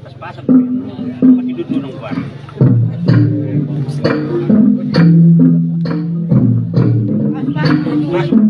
Pas-pasan masih duduk nang gua. Masuk.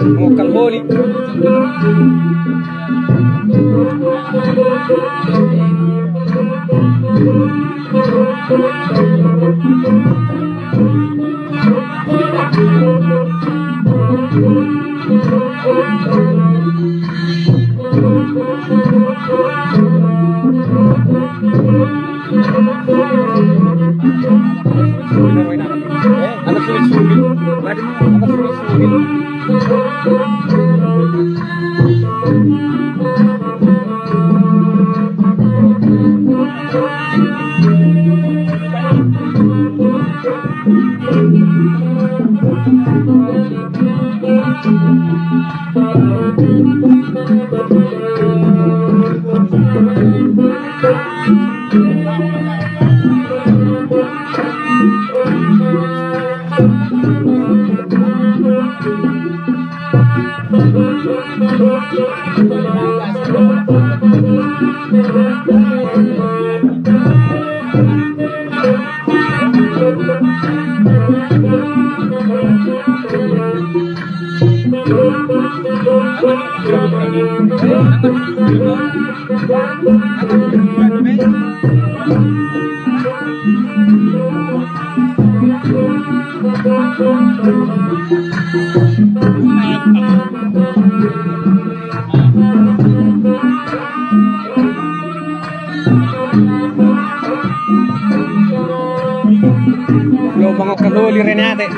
Mukhang huli. Anak sulit-sulit. Anak sulit-sulit. Lo mga kaluli rin natin.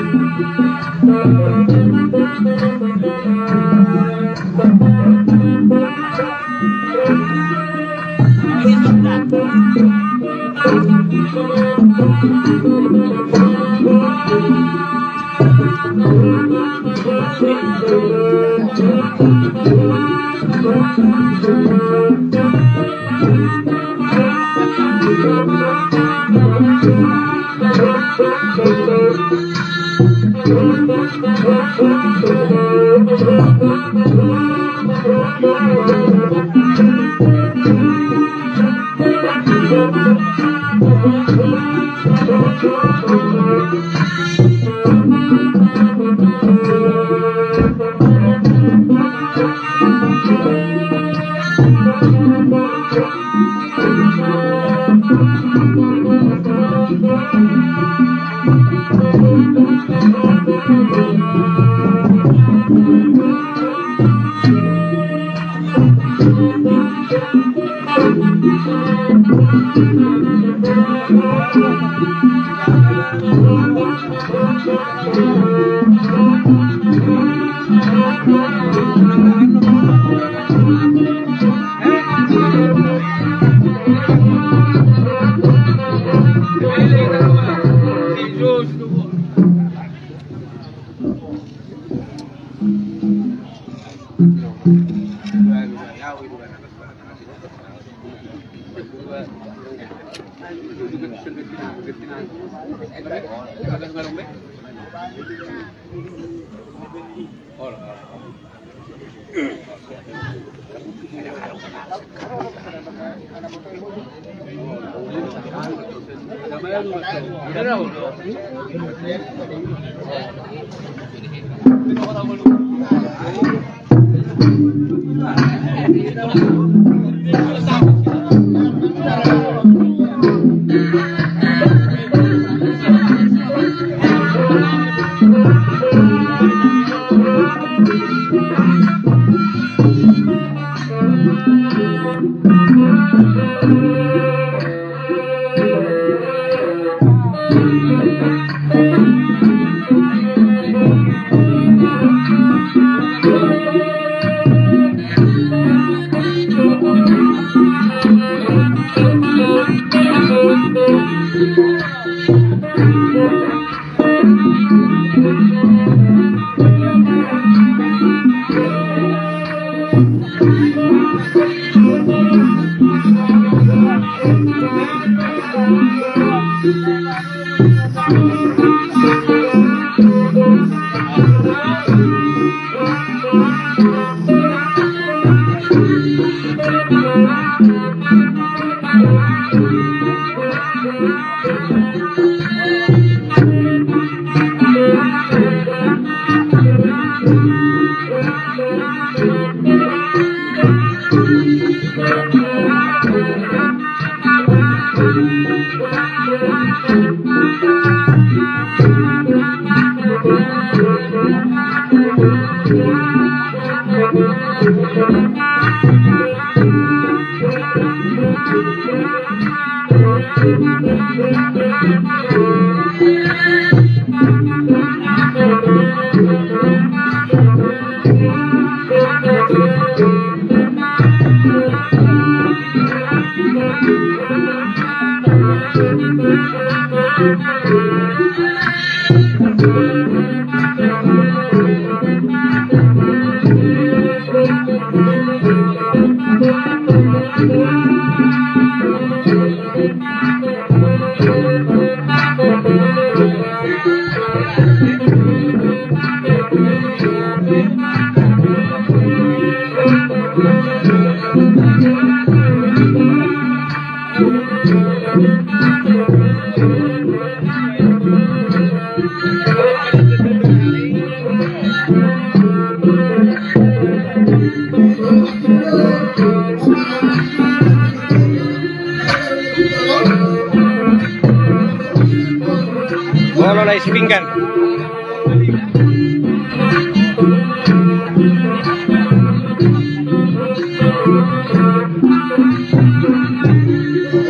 Pinggan.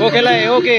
Oke lah, oke.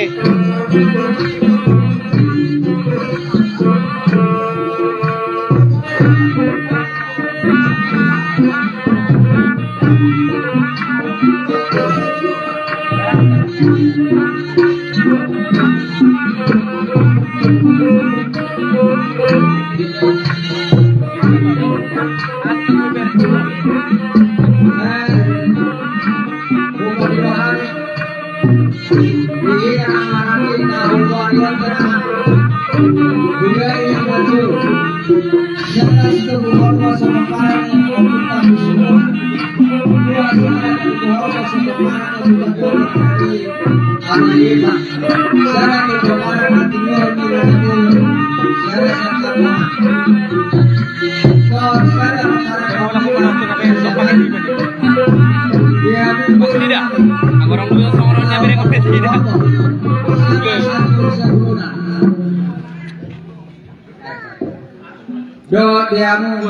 Do diamu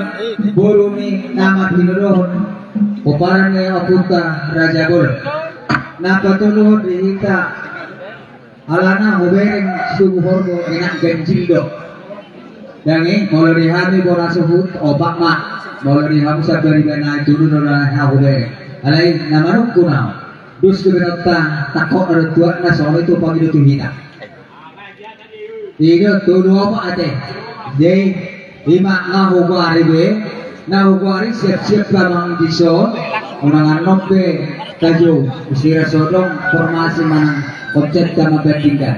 burumi nama dinuruhun uparannya oputa raja bol napa tuluhun dihita alana hubereng suku horbo enak genjildo dangi mau dihami bola suhut obat mak mau dihami sabari bena dulu nora hubereng alai nama kunau dus keberata takut ada tua na soal itu pagi itu hina ini tuh dua apa ate jadi lima ngahuari siap-siap lamang diso unangan nope kaju usira sodong formasi manang objek sama bertingkat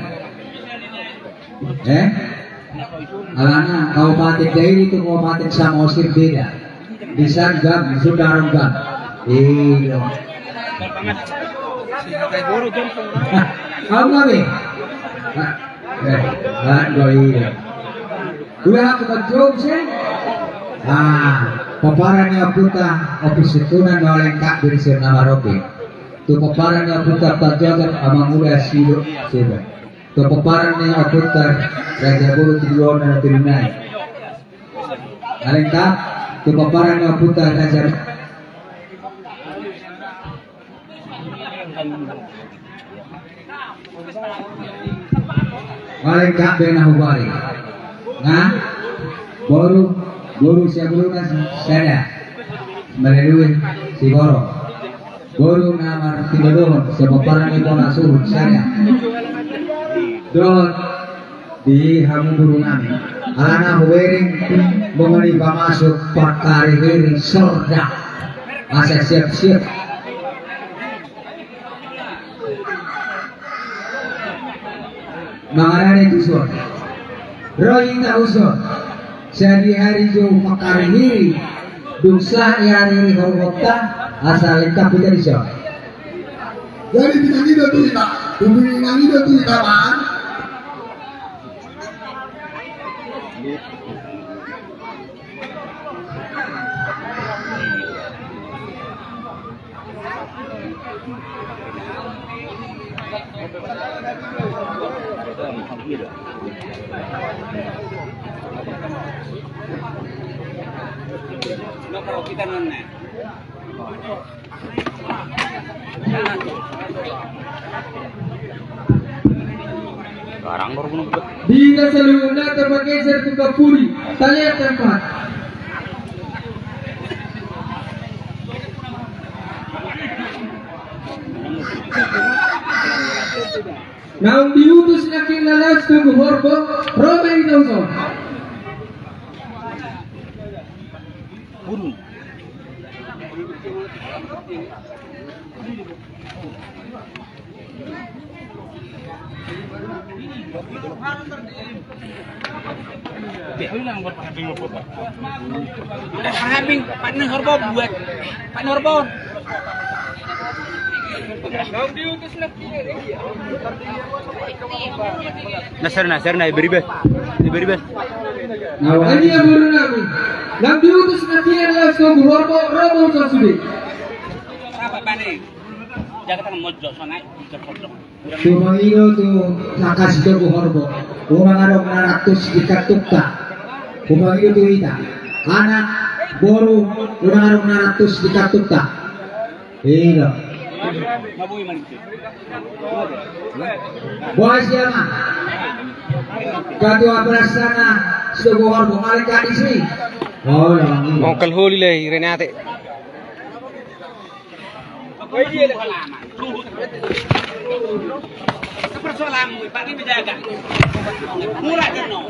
alana kabupaten daerah itu kabupaten Samosir beda disargam sudarunggam iya kamu ngabe udah aku kejauh sih paparannya puta ofis tunan oleh kak dari nama Robi tu paparannya puta terjaga amang udah sido sido tu paparannya puta raja bulu tujuan dan turunan alengkap tu paparannya puta raja alengkap dengan hubari nah Guru sebelumnya saya melalui si Guru nama Tidodon sepaparan itu nasuh saya don di hamu guru nami alana huwering mengenai masuk pakari heri sorda asa siap-siap mengenai itu suara rohi tak usah sehari-hari jauh makar hiri dosa yang ini hormata asal lengkap kita bisa jadi tidak itu cerita pembinaan itu cerita man No, pero kita nana. Garang baru bunuh. Bila seluruhnya tergeser ke Kapuri, tanya tempat. Nang diutus na kinalas ke Horbo, Roma itu so. Habing Pak Norbo buat Pak Norbo. Nasir na beribe. Ini yang baru nabi. Nang diutus na kinalas ke Horbo, Roma so sudah. Apa bani? Jaga tangan mojok sonai, cepot. Tumangilo tu nakasih ke Horbo. Orang ada 600 dikatukta. Tumangilo tu ita. Anak boru orang ada 600 dikatukta. Iya. Mabui maniti. Boy siapa? Ketua pelaksana Suku Horbo mereka di sini. Oh, Onkel Holi lagi Renate. Persoalanmu, Pak ini menjaga. Murah jenuh.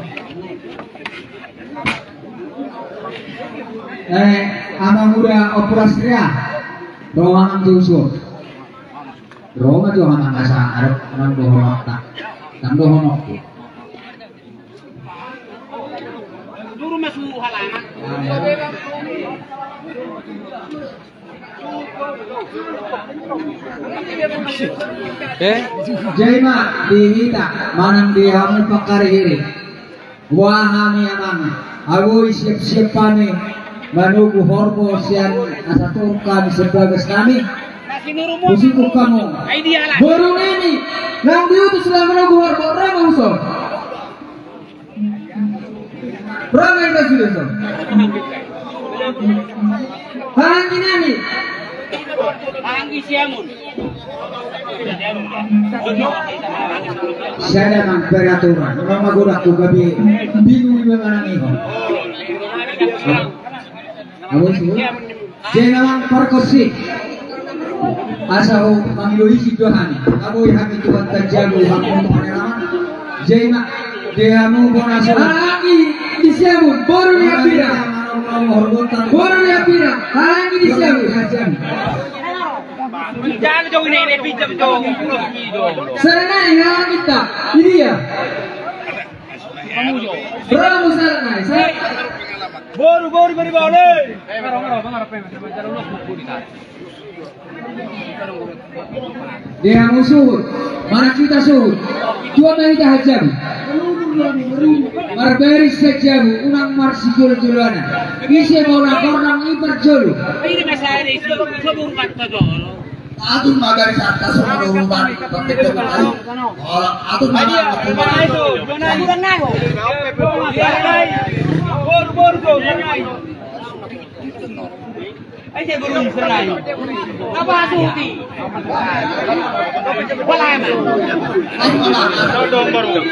Amang udah operasinya. Ruangan tusuk. Ruangan tuh anak asa Arab orang bohong tak. Tak bohong. Dulu masuk halaman. Jaima dihita manang dihamu pakariri. Wahami amang. Aku siap-siap pani menuju Horbo sian asa turkan sebagai kami. Musiku kamu. Baru ini yang diutus sudah menuju Horbo Rama usul. Rama yang kasih usul. Hangi nani. Hangi siamun. Saya memang peraturan. Orang magodak tu gabi bingung memang ini. Abang tu, jangan perkosi. Asal mengiluhi Tuhan. Kamu yang itu terjaga bangun paneraman. Jangan diamu bonasa. Lagi disiamun baru dia pira. Baru dia pira. Lagi disiamun. Jangan jauh ini pinjam jauh. Serenai yang kita. Ini ya. Berapa serenai? Baru boleh. Dia musuh, mana kita suruh? Dua kita hajam. Marberis sejam, unang marsikul julana. Bisa bola korang ibar julu. Ini masalah ini sebelum kata jolo. Atun magari sa atas sa mga uruban. Bakit ka ba tayo? Atun magari sa uruban. Ay, saya belum serai. Apa suti? Wala man.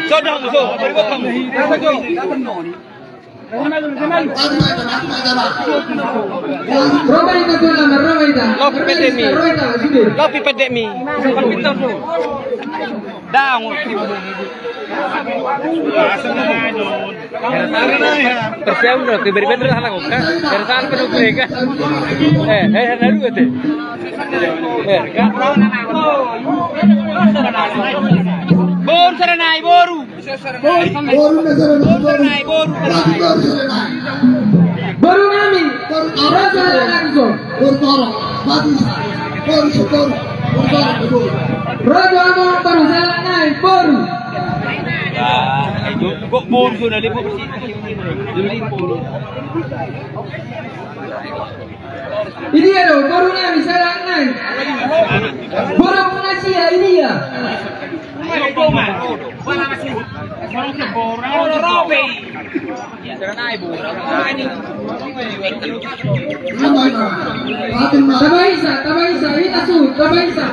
Sodong. Lopi pedemi. Daang. Tersiam dong, berbeda hal aku kan. Tersan penuh mereka. Haru kete. Bor serenai boru. Boru kami. Rasa langsung. Raja Amor baru jalan naik boru. Kok boru sudah lipu ini ya dong, boru kami jalan naik. Boru pengasia ini ya. Tabaisa, kita suit, tabaisa.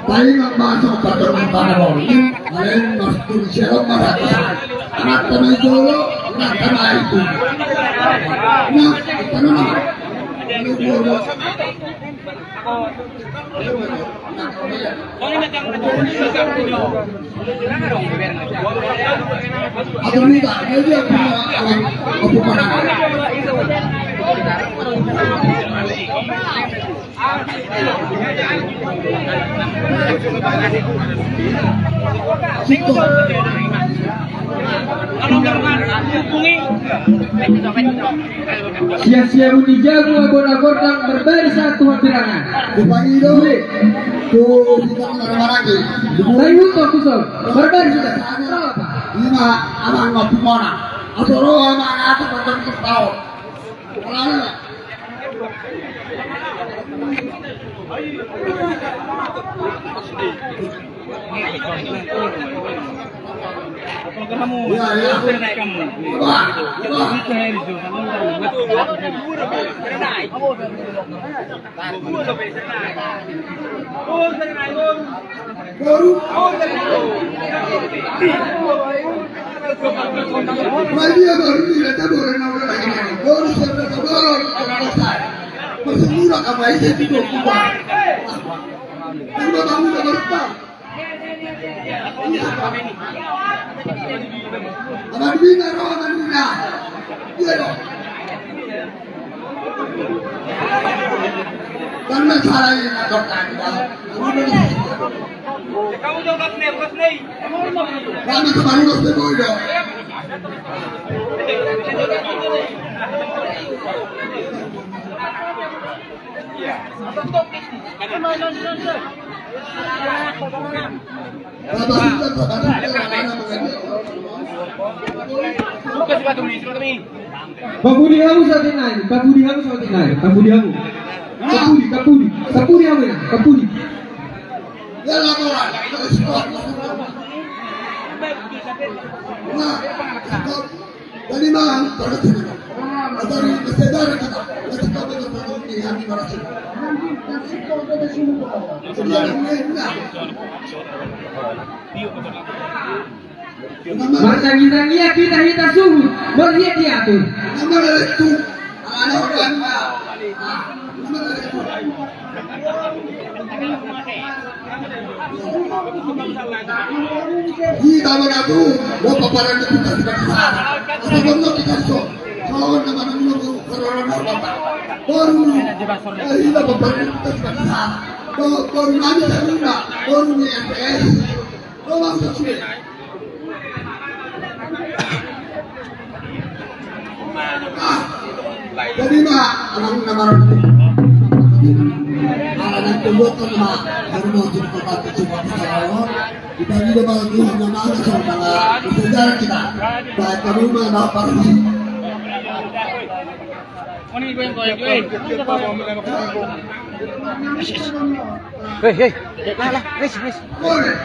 Paling masuk pertemuan panahon ini, kalian masuk siapa merata, anak tanah jolo, anak tanah itu, nah tanah Atau minta, dia punya apa mana? Sia-sia budi jago abon-abon berbaris satu hadirangan. Bukan itu, tuh kita marah lagi. Dari untuk kusol berbaris sudah. Lima abang ngopi mana? Atau roh abang aku berbentuk tahu. Mana? Bersemurah kamu aja tidur kuat. Tiba kamu udah bertah. Aman bina roh, aman bina. Iya dong. Dan masalah ini ngadokkan. Kamu jauh kas nih. Kami kemarin harus boy dong. Kabudi hamu saat ini, kabudi hamu. Kabudi hamu ya, kabudi. Ya laporan. Stop. Nah, stop. Dari mana? Dari kesadaran kita. Kita betul-betul yang merasa. Martangi-tangia kita suhu berlihat diatur. Nama itu ada orang. Kita mengaku bahwa paparan itu tidak besar. Apa benar kita so? Kalau nama menunggu corona baru kita paparan itu tidak besar. Baru nanti terima, baru ni MPS, orang sesuai. Jadi mah orang nama yang tunggu kan mah baru mau jadi tempat cuma pesawat. Kita juga bagi nama sama sejarah kita. Baik kami mah dapat. Hei, lah, wis. Boleh.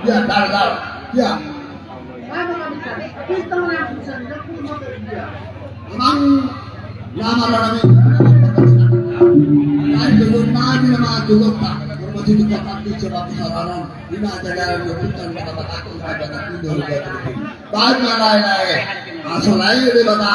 Ya, tar. Ya. Memang nama kami. Dengan nama juga tak. Masih juga nanti coba kesalahan. Ini ada jalan bukan kata aku ada itu juga. Banyak lain-lain. Asal lain di bata.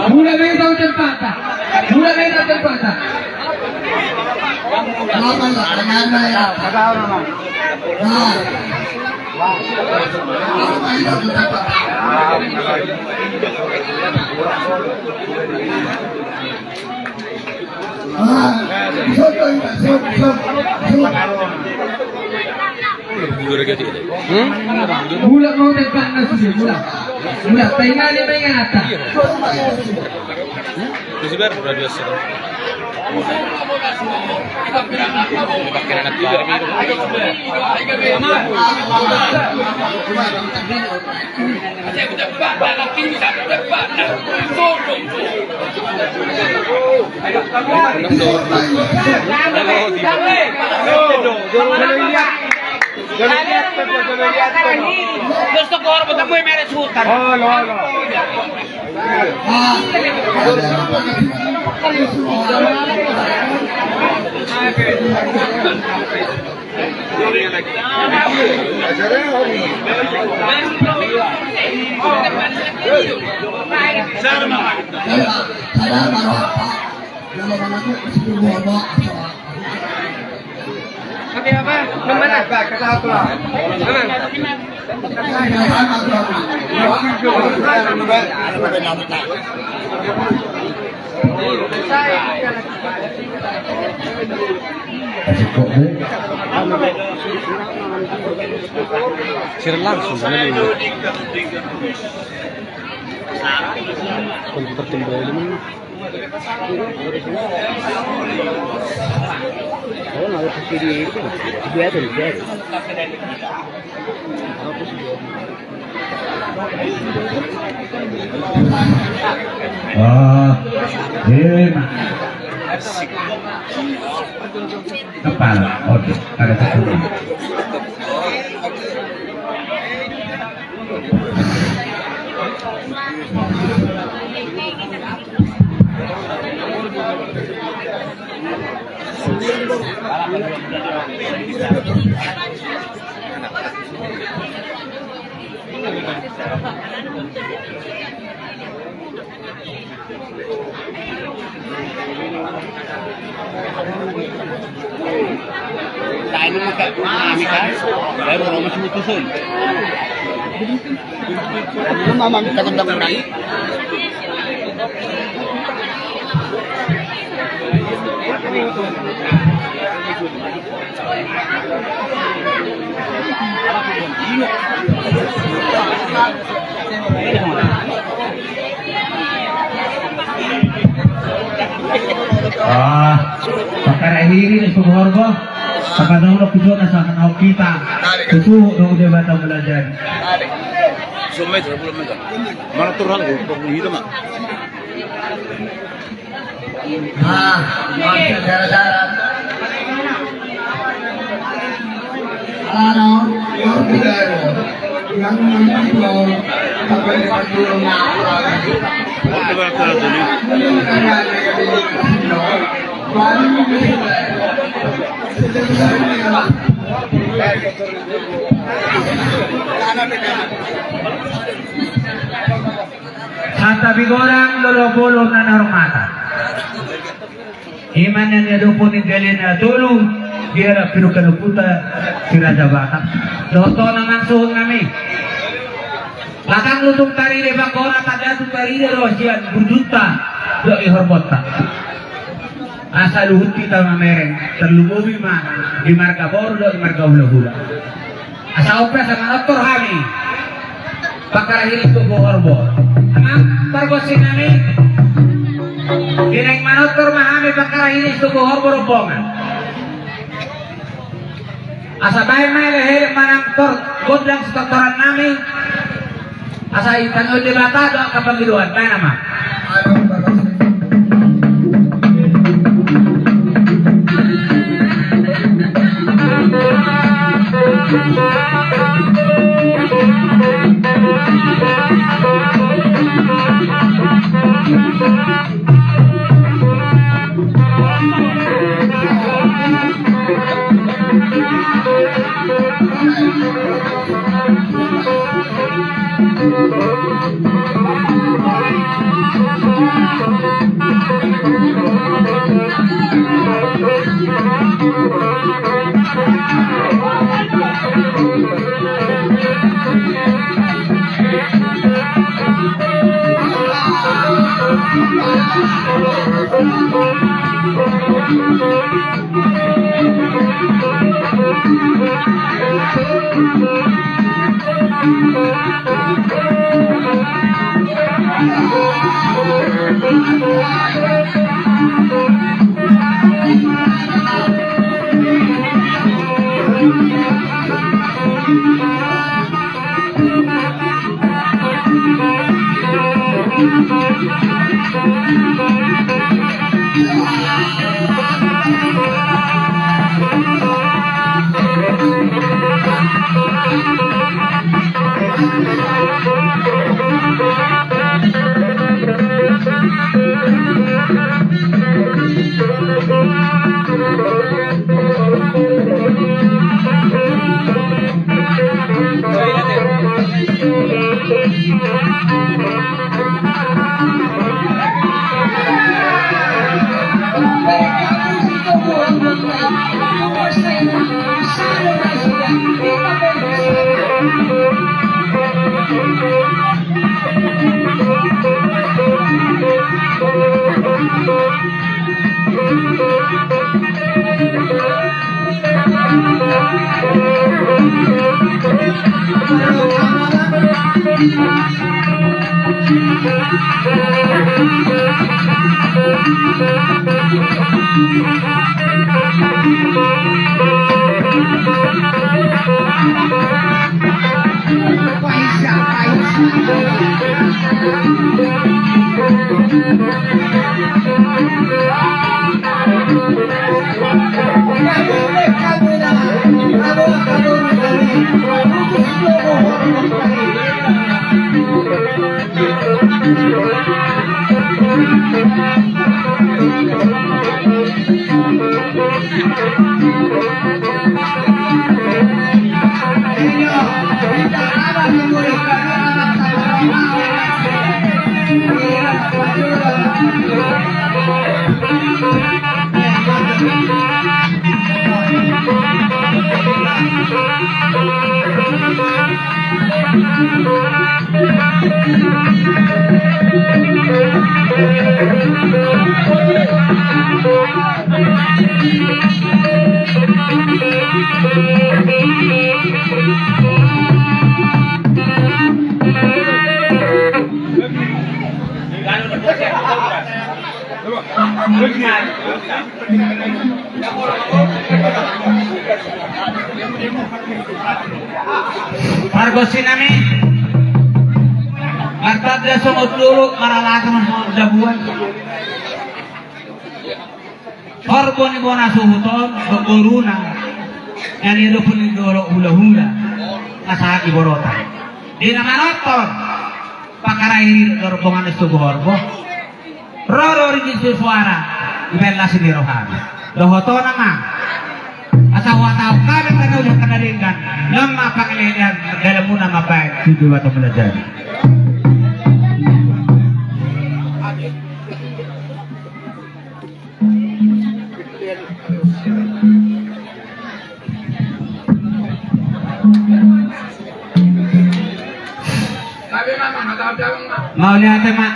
Mulai bentang terpatah. Mulai bentang terpatah. Mula mau tempat nasi mula. Mula tinggal di mengata. Itu biar biasa. Gusto ko rin mo yung meron sutan. Oke apa? Mana? Kata aku lah. Sir langsung sana dulu. Komputer kembali mana? Oh, nggak ada video itu. Biasa. Kepala, oke, ada satu. Tayo mo magkakami ka. Pero mas mutusun. Ano mamamit ka kung dapat rin? Pakarahiri ni Sugorbo Pagkadawag ko na sa kanawag kita Tutuho daw di bata belajar Sumay, mana turang ko, pag-uhito nga. Masya darat-darat. Ano, yung bigaro, yang nandito, pagkakatulong na ako. Ano ba ang sarado niyo? Santa Bigorang lolo-bolong na narumata Iman na niya doon po ni Galin na tulong Gira pinukaluputa si Raja Batak Doto naman suhong namin Lakang lutong tarili bakora Tagatong tarili rosian Burjuta do ihormota Asa luhut kita mamereng Terlumubi ma Di marga bordo di marga hula-hula Asa opera sama doktor kami Pakarahiri itu borbo Amang pergosin kami Dinaik manotor mahami pakarahiri itu borbo rombongan Asa bayi may leher manang godang sektoran nami Asa itang ulibatado ang kapangiluan Bayi nama Margosinami Martabda sungut dulu maralakan mau jabuan Horbon ibona suhuton Guruna yang itu pun dulu hula-hula Masaha iborota Dina manoton Pakarairi rombongan itu horbo Roro ringi suara Ibella sini rohani Dohoto nama Asa watau kami kena udah kena ringan Lama pakaian dalam muna mabaik Tujuh atau belajar Mau lihat mak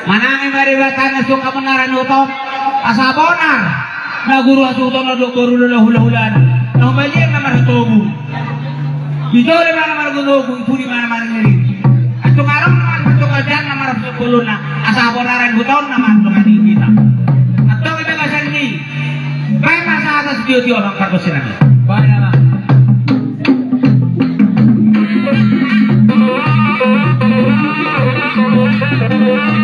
manami mariwatan suka benaran utom asa bonar na guru asuton na guru na hula-hulan na humalian na maratobu bidore mana margunogu ipuri mana marangiri at tumarang naman sa kajan na marapulun na asa bonaran utom na mantungan kita at ito kita kasan ni may masasas diyo-diyo ng kargosinami bahay na Thank you.